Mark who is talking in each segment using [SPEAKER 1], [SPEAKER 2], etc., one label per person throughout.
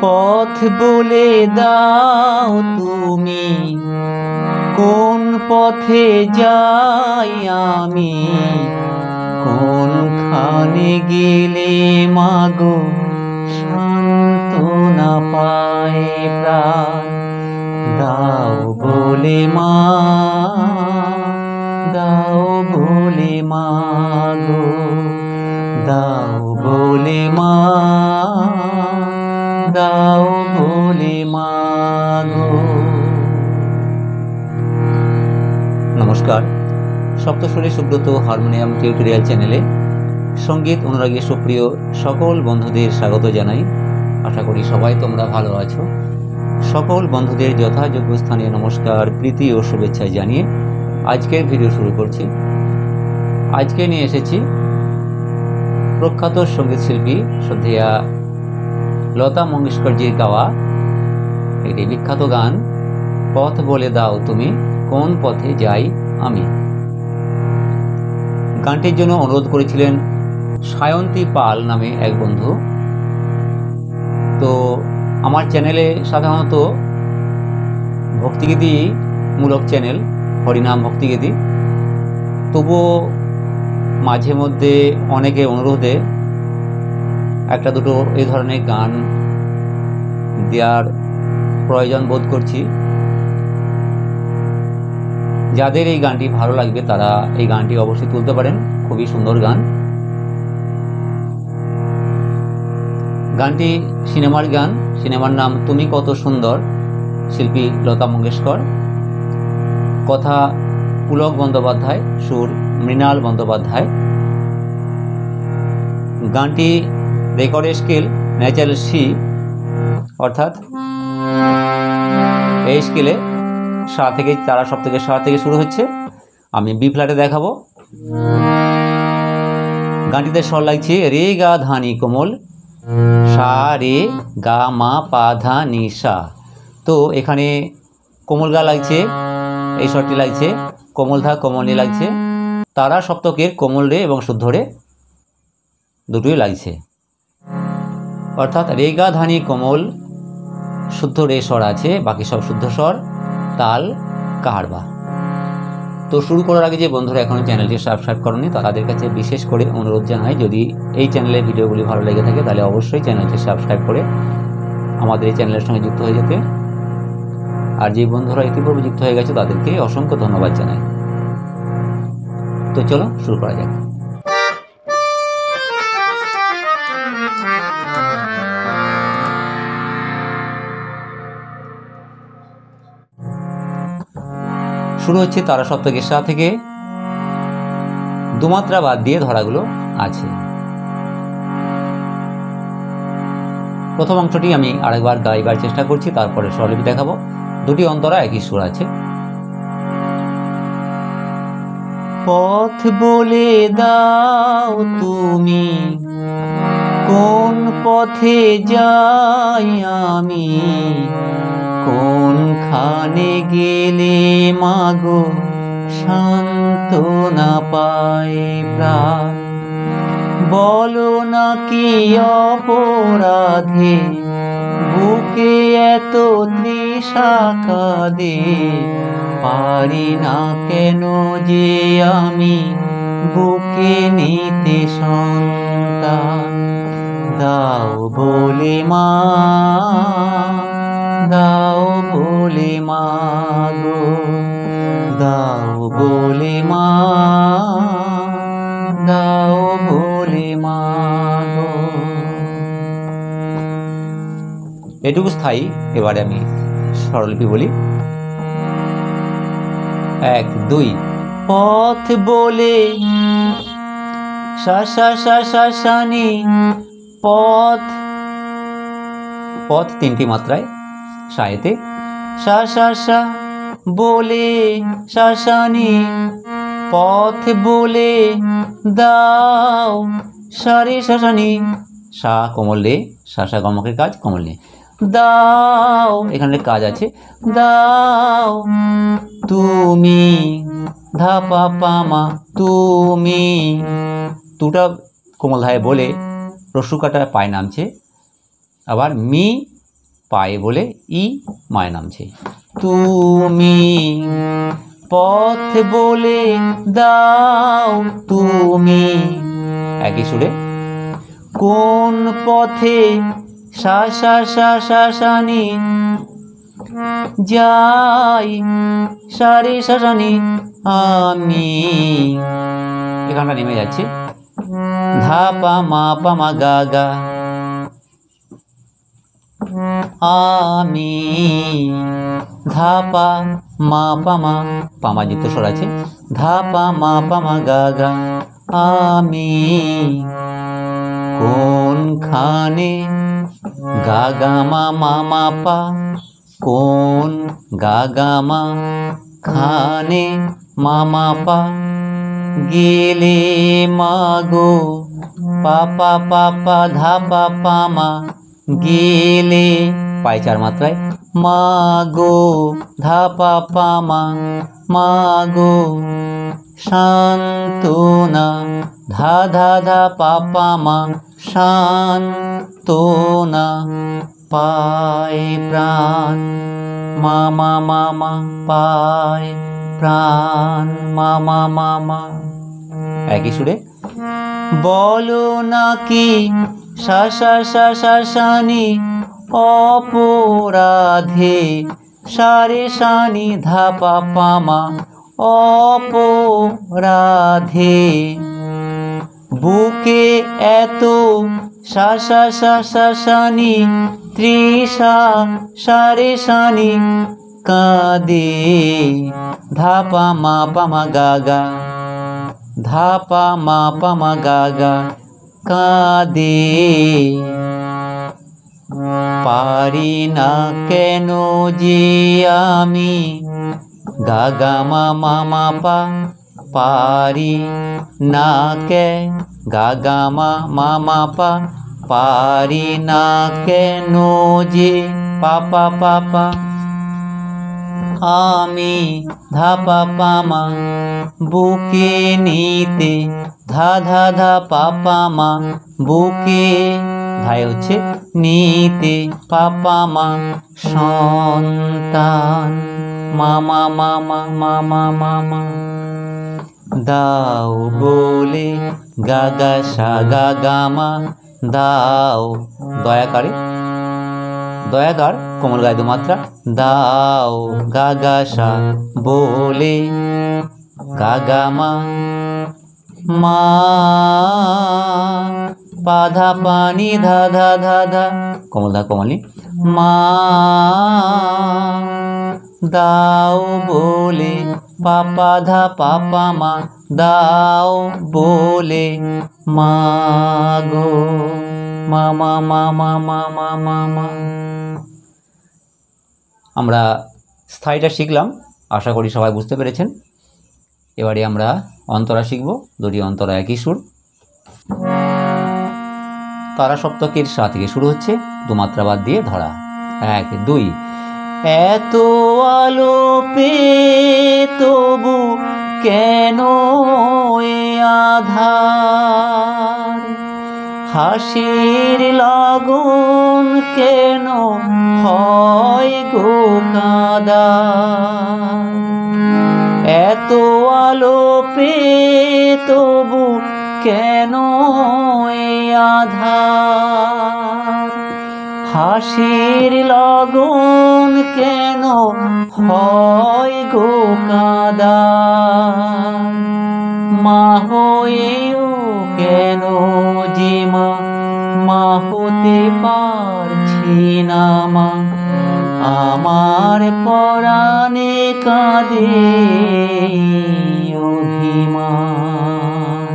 [SPEAKER 1] পথ বলে দাও তুমি, কোন পথে যাই আমি, কোনখানে গেলে মাগো সান্ত্বনা পায় প্রাণ। দাও বলে মা, দাও বলে মা গো, দাও বলে মা, দাও বলে মা গো। নমস্কার, সপ্তস্বরী সুব্রত হারমোনিয়াম টিউটোরিয়াল চ্যানেলে সঙ্গীত অনুরাগী সুপ্রিয় সকল বন্ধুদের স্বাগত জানাই। আশা করি সবাই তোমরা ভালো আছো। সকল বন্ধুদের যথাযোগ্য স্থানীয় নমস্কার, প্রীতি ও শুভেচ্ছা জানিয়ে আজকের ভিডিও শুরু করছি। আজকে নিয়ে এসেছি প্রখ্যাত সঙ্গীত শিল্পী শ্রদ্ধেয়া লতা মঙ্গেশকরজির গাওয়া একটি বিখ্যাত গান, পথ বলে দাও তুমি, কোন পথে যাই আমি। গানটির জন্য অনুরোধ করেছিলেন সায়ন্তী পাল নামে এক বন্ধু। তো আমার চ্যানেলে সাধারণত ভক্তিগীতি মূলক চ্যানেল, হরিনাম ভক্তিগীতি, তবুও মাঝে মধ্যে অনেকের অনুরোধে একটা দুটো এই ধরনের গান দেওয়ার প্রয়োজন বোধ করছি। যাদের এই গানটি ভালো লাগবে তারা এই গানটি অবশ্যই তুলতে পারেন, খুবই সুন্দর গান। গানটি সিনেমার গান, সিনেমার নাম তুমি কত সুন্দর, শিল্পী লতা মঙ্গেশকর, কথা পুলক বন্দ্যোপাধ্যায়, সুর মৃণাল বন্দ্যোপাধ্যায়। গানটি রেকর্ডের স্কেল ন্যাচারাল সি, অর্থাৎ এই স্কেলে সা থেকে তারা সপ্তকে সা থেকে শুরু হচ্ছে। আমি বি ফ্ল্যাটে দেখাবো। গানটিতে স্বর লাগছে রে গা ধা নি কোমল, সা রে গা মা পা ধা নি সা। তো এখানে কোমল গা লাগছে, এই স্বরটি লাগছে, কোমল ধা কোমল নি লাগছে, তারা সপ্তকের কোমল রে এবং শুদ্ধ রে দুটোই লাগছে। অর্থাৎ রে গা ধা নি কোমল, শুদ্ধ রে স্বর আছে, বাকি সব শুদ্ধ স্বর, তাল কাহারবা। তো শুরু করার আগে যে বন্ধুরা এখনও চ্যানেলটি সাবস্ক্রাইব করেনি তাদের কাছে বিশেষ করে অনুরোধ জানাই, যদি এই চ্যানেলের ভিডিওগুলি ভালো লেগে থাকে তাহলে অবশ্যই চ্যানেলটি সাবস্ক্রাইব করে আমাদের এই চ্যানেলের সঙ্গে যুক্ত হয়ে যেতে। আর যে বন্ধুরা ইতিপূর্বে যুক্ত হয়ে গেছে তাদেরকে অসংখ্য ধন্যবাদ জানাই। তো চলো শুরু করা যাক। শুরু হচ্ছে তারা সপ্তকের সা থেকে, দুমাত্রা বাদ দিয়ে ধরাগুলো আছে। প্রথম অংশটি আমি আরেকবার গাইবার চেষ্টা করছি, তারপরে স্বরলিপি দেখাবো। দুটি অন্তরা একই সুর আছে। পথ বলে দাও তুমি, কোন পথে যাই আমি, কোনখানে গেলে মাগো সান্ত্বনা পায় প্রাণ। বলো না কি অপরাধে বুকে এত তৃষা কাঁদে, পারি না কেন যে আমি বুকে নিতে সন্তান। দাও বলে মা, দাও বলে মা গো, দাও বলে মা, দাও বলে মা গো। এটুকু স্থায়ী। এবারে আমি স্বরলিপি বলি। 1 2। পথ বলে সা সা সা সা সা নি, পথ, পথ তিনটি মাত্রায় সায়েতে, সা সা সা বলে সা সা নি, পথ বলে দাও, সা রে সা সা নি, সা কোমল রে, সা সা গমকের কাজ কোমল রে, দাও এখানে কাজ আছে, দাও তুমি, ধা পা পা মা তুমি, তুটা কোমল ধায় বলে রস্যু কাটা পায় নামছে। আবার মি পায়ে বলে ই মায় নামছে। তুমি পথ বলে দাও তুমি, একই সুরে। কোন পথে সা সা সা সা সা নি যাই, সা রে সা সা নি আমি, এখানটা নেমে যাচ্ছে। ধা পা মা গা গা, আমি, ধা পা মা পামা যুক্ত স্বর আছে, ধা পা মা গা গা, আমি কোনখানে, গা গা মা পা, কোন গা গা মা, খানে মা পা, গেলে মাগো পা পা ধা পা মা, গেলে পায়ে 4 মাত্রায়, মাগো ধা পা মা, মাগো শান্তনা, ধা ধা পা মা, শান্তনা, পায় প্রাণ মা পায় প্রাণ মা, একই সুরে। বলো নাকি সা সা সা সা সা নি অপরাধে, সা রে সা নি ধা পা মা, অপরাধে বুকে এত সা সা সা সা সা নি তৃষা, সা রে সা নি কাঁদে, ধা পা মা গা গা, ধা পা মা গা গা, কাঁদে। পারি না কেন যে আমি, গা গা মা পা, পারি না কে, গা গা মা পা, পারি না কেন যে পা পা, আমি ধা পা মা, বুকে নিতে, ধা পা মা, বুকে, ধায় হচ্ছে নিতে, পা মা, সন্তান মা, দাও বলে গা গা সা গা গা মা, দাও, দয়াকারে, দয়াকার কোমল গায়ে 2 মাত্রা, দাও গা গা সা বলে গা গা মা, মা পা ধা পা নি ধা ধা, কোমল ধা কোমল নি, মা দাও বলে পা ধা পা মা, দাও বলে মাগো মা। আমরা স্থায়ীটা শিখলাম, আশা করি সবাই বুঝতে পেরেছেন। এবারে আমরা অন্তরা শিখব, 2টি অন্তরা একই সুর। তারা সপ্তকের সা থেকে শুরু হচ্ছে, 2 মাত্রা বাদ দিয়ে ধরা, 1 2। এত আলো পেয়ে তবু কেন এ আধার, হাসির লাগন কেন হয় গো কাঁদা, এত আলো পেয়ে তবু কেন এ আধার, হাসির লগন কেন হয় গো কাঁদা, মা হয়েও কেন যে মা হতে পারছি না মা, আমার পরাণে কাঁদে অভিমান,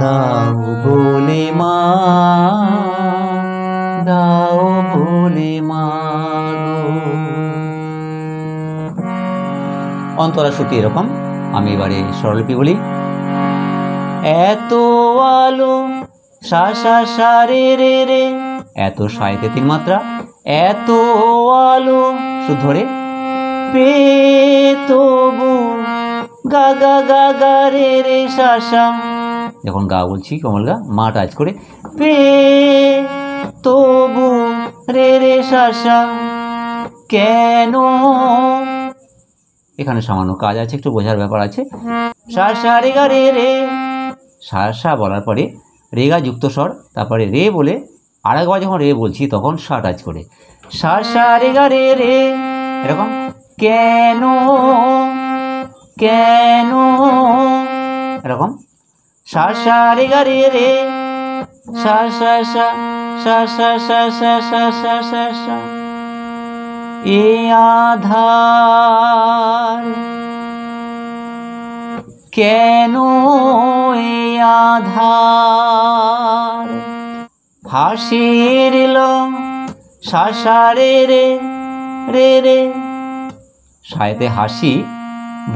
[SPEAKER 1] দাও বলে মা, দাও বলে মা গো। অন্তরা শ্রুতি এরকম, আমি এবারে স্বরলিপি বলি। এত আলো সা সা সা রে রে রে, এত সাইতে 3 মাত্রা, এত আলো শুধু ধরে, পে তবু গা গা গা গা রে রে সা সা, যখন গা বলছি কোমল গা, মা টাচ করে, পে তবু রে রে সা সা, কেন, এখানে সামান্য কাজ আছে, একটু বোঝার ব্যাপার আছে। সা সা রে গা রে রে, সা সা বলার পরে রে গা যুক্ত স্বর, তারপরে রে বলে আরেকবার যখন রে বলছি তখন সা টাচ করে সা সা রে গা রে রে, এরকম। কেন কেন, এরকম। সা সা রে গা রে রে, সা সা সা সা সা সা সা সা সা সা সা, এ আধার, কেন এ আধার, হাসির লো, সা সা রে রে রে রে, সায়েতে হাসি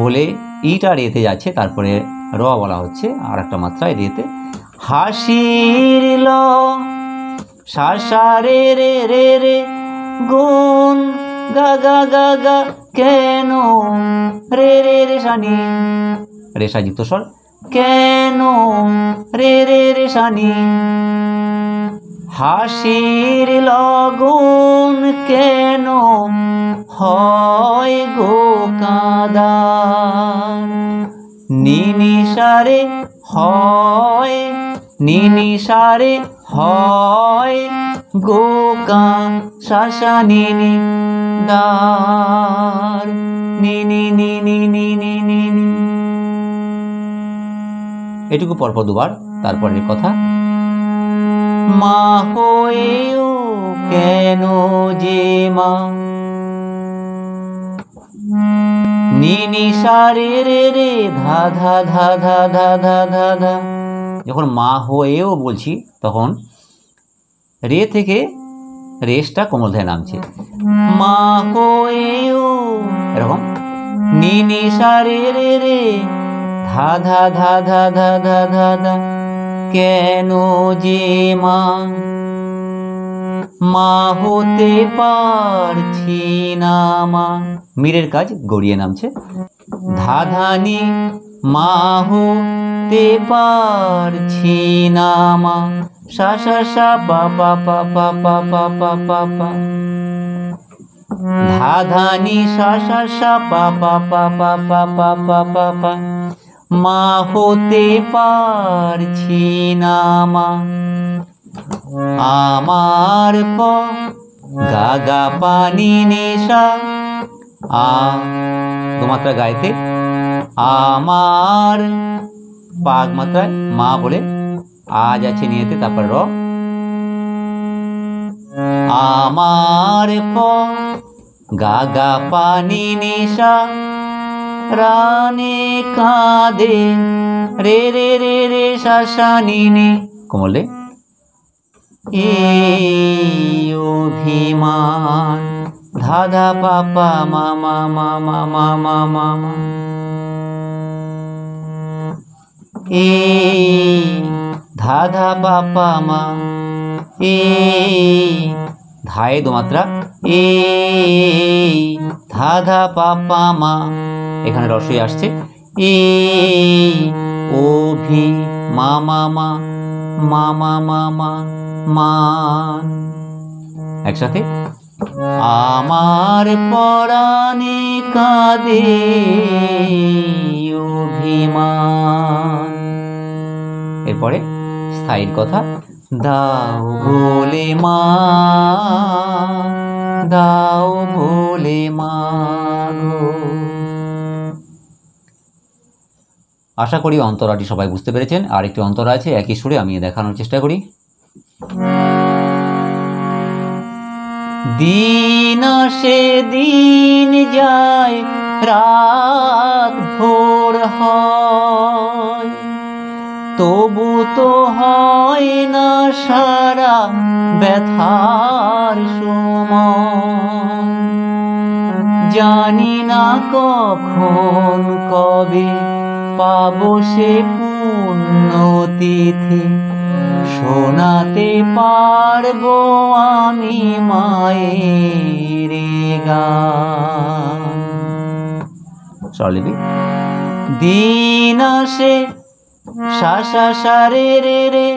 [SPEAKER 1] বলে ইটা রেতে যাচ্ছে, তারপরে র বলা হচ্ছে আর একটা মাত্রায় রেতে। হাসির লো, সা সা রে রে রে রে, গুণ গা গা গা গা, কেন রে রে রে সানি, রেশা যুক্ত স্বর, কেন রে রে রে সানি, হাসির লগন কেন হয় গো কাদা, নিনিসারে হয়, নিনিসারে হয় গো কা, সা সা নি নি দার, নি নি নি নি নি নি নি নি। এটুকু পরপর দুবার, তারপরের কথা। মা হয়েও কেন যে মা, নি নি সা রে রে রে, ধা ধা ধা ধা ধা ধা ধা ধা। যখন মা হয়েও বলছি তখন রে থেকে রেশটা কোমলধায় নামছে, মা হয়েও, এরকম। নি নি সা রে রে রে, ধা ধা ধা ধা ধা ধা ধা ধা, কেন যে মা, মা হতে পারছি না মা, মীরের কাজ গড়িয়ে নামছে, ধা ধা নি, মা হতে পারছি না মা, সা সা সা পা পা পা পা পা পা পা পা পা, ধা ধা নি সা সা সা পা পা পা পা পা পা পা পা পা, মা হতে পারছি না মা, আমার প গা গা পানি নেশা, আ দুমাত্রা গাইতে, আমার পাগ মাত্রায় মা বলে আজ আছে নিয়েতে, তারপর র, আমার প গা গা পানি নেশা, রানে কাঁদে রে রে রে রে সা সা নি নি, কোমলে, এই অভিমান, ধা ধা পা পা মা মা মা মা মা মা মা মা, এই ধা ধা পা পা মা, এই ধায়ে দুমাত্রা, এই ধা ধা পা পা মা, এখানে রসই আসছে, এই অভি মা মা মা মা মা মা মা মান, একসাথে। আমার পরাণে কাঁদে অভিমান, এরপরে স্থায়ীর কথা, দাও বলে মা, দাও বলে মা গো। আশা করি অন্তরাটি সবাই বুঝতে পেরেছেন। আর একটি অন্তরা আছে একই সুরে, আমি দেখানোর চেষ্টা করি। দিন আসে দিন যায়, রাত ভোর হয়, তবু তো হয় না সারা ব্যথার সময়, জানি না কখন কবে পাবো সে পুণ্যতিথি, শোনাতে পারবো আমি মায়ের গান। স্বরলিপি, দিন আসে সা সা সা রে রে রে,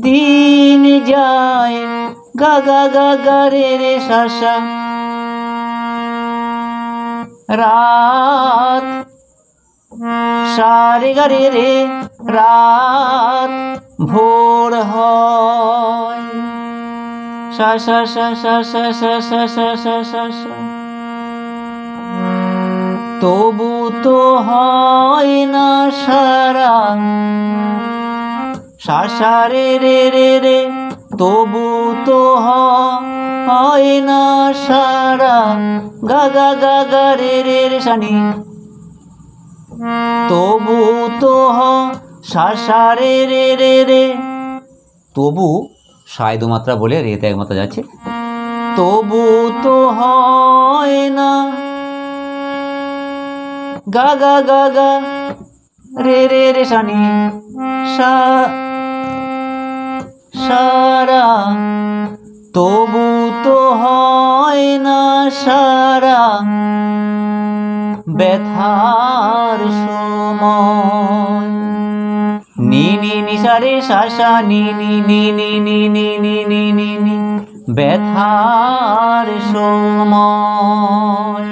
[SPEAKER 1] দিন যায় গা গা গা গা রে রে সা সা। রাত সা রে গা রে রে, রাত ভোর হয়। সা সা সা সা সা সা সা সা সা সা সা। তবু তো হয় না সারা। সা সা রে রে রে রে, তবু তো হয় না সারা। গা গা গা গা রে রে রে সানি। তবু তো সা সা রে রে রে রে। তবু সায় দু মাত্রা বলে রেতে এক মাত্রা যাচ্ছে। তবু তো হয় না। গা গা গা গা রে রে রে সানি। সা সারা। তবু তো হয় না সারা। ব্যথার সময়। নি নি নি সা রে সা সা নি নি নি নি নি নি নি নি নি নি। ব্যথার সময়।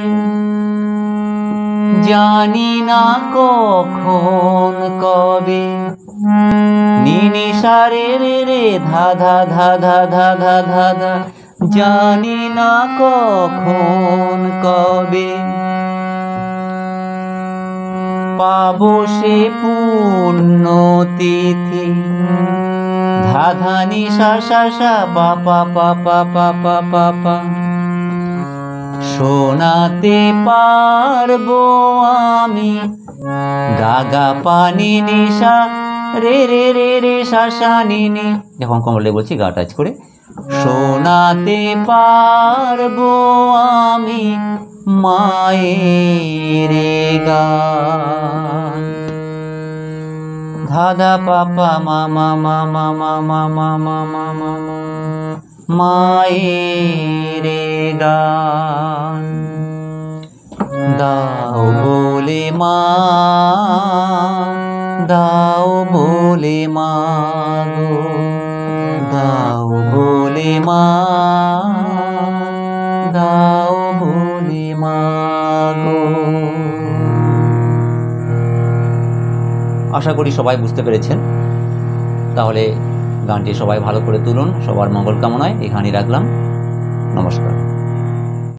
[SPEAKER 1] জানি না কখন কবে। নি নি সা রে রে রে ধা ধা ধা ধা ধা ধা ধা ধা। জানি না কখন কবে পাবো সে পুণ্য তিথি। ধা ধা নি সা সা সা পা পা পা পা পা পা পা পা। শোনাতে পারবো আমি। গা গা পা নি নি সা রে রে রে রে সা সা নি নি। যখন কমলে বলছি গা টাচ করে। শোনাতে পারবো আমি মায়ের গান। ধা ধা পা পা মা মা মা মা মা মা মা মা মা মা মা। মায়ের গান। দাও বলে মা, দাও বলে মা গো, দাও বলে মা, দাও বলে মা গো। আশা করি সবাই বুঝতে পেরেছেন। তাহলে গানটি সবাই ভালো করে তুলুন। সবার মঙ্গল কামনায় এখানেই রাখলাম। নমস্কার।